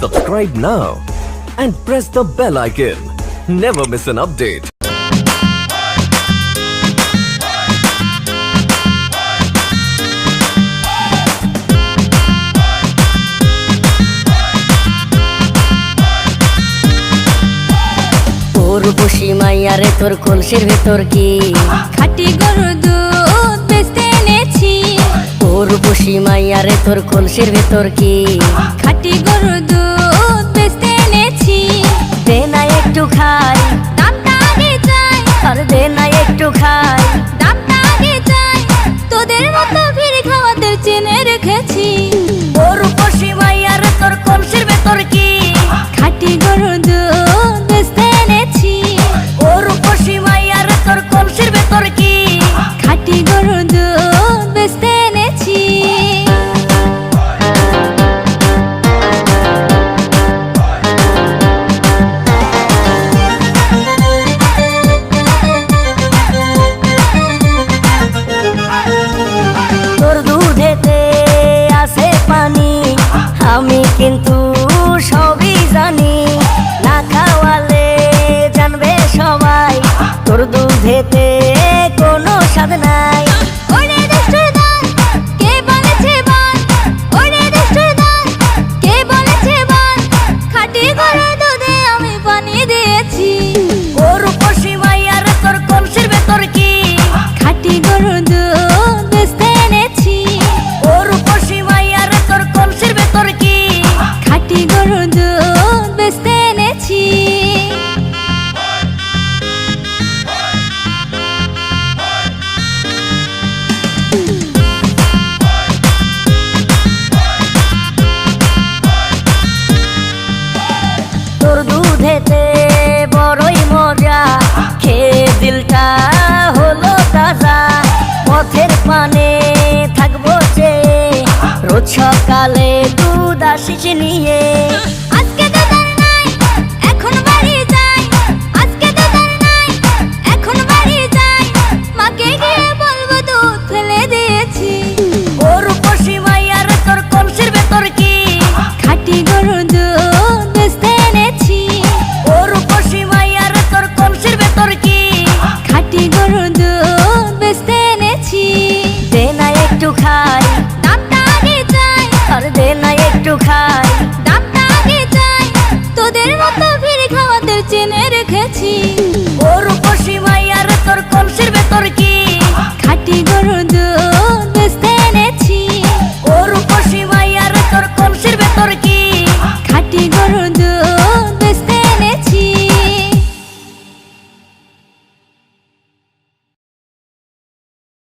Subscribe now and press the bell icon. Never miss an update. বসি মাইয়ারে তোর কলসির ভেতর কি খাটি গরুর দুধ বেচতে এনেছি। ওর বসি মাইয়ারে তোর কলসির ভেতর কি খাটি গরুর দুধ বেচতে এনেছি। দে না একটু খাই, দামটা আগে চাই, আর দে না একটু খাই, দামটা আগে চাই। তোদের মতো ভিড় খাওয়াদের চেনে রেখেছি। ওর বসি মাইয়ারে তোর কলসির ভেতর কি খাটি গরুর দুধ বেচতে এনেছি। ওর বসি মাইয়ারে তোর কলসির ভেতর কি খাটি গরুর দুধ বেচতে এনেছি। তোর দুধেতে আছে পানি, আমি কিন্তু সবই জানি। না খাওয়ালে জানবে সবাই তোর দুধেতে কোনো স্বাদ নাই। ওরে দুষ্টুর দল, কে বলেছে বল? ওরে দুষ্টুর দল, কে বলেছে বল? খাটি গরুর দুধে আমি পানি দিয়েছি। ওর বসি মাইয়ারে তোর কলসির ভেতর কি খাটি গরুর দুধ বেচতে এনেছি। ওর বসি মাইয়ারে তোর কলসির ভেতর কি খাটি গরুর দুধ বেচতে এনেছি। তোর দুধেতে বড়ই মজা, খেয়ে দিলটা হলো তাজা। পথের পানে থাকবো চেয়ে, রোজ সকালে দুধ আসিস নিয়ে।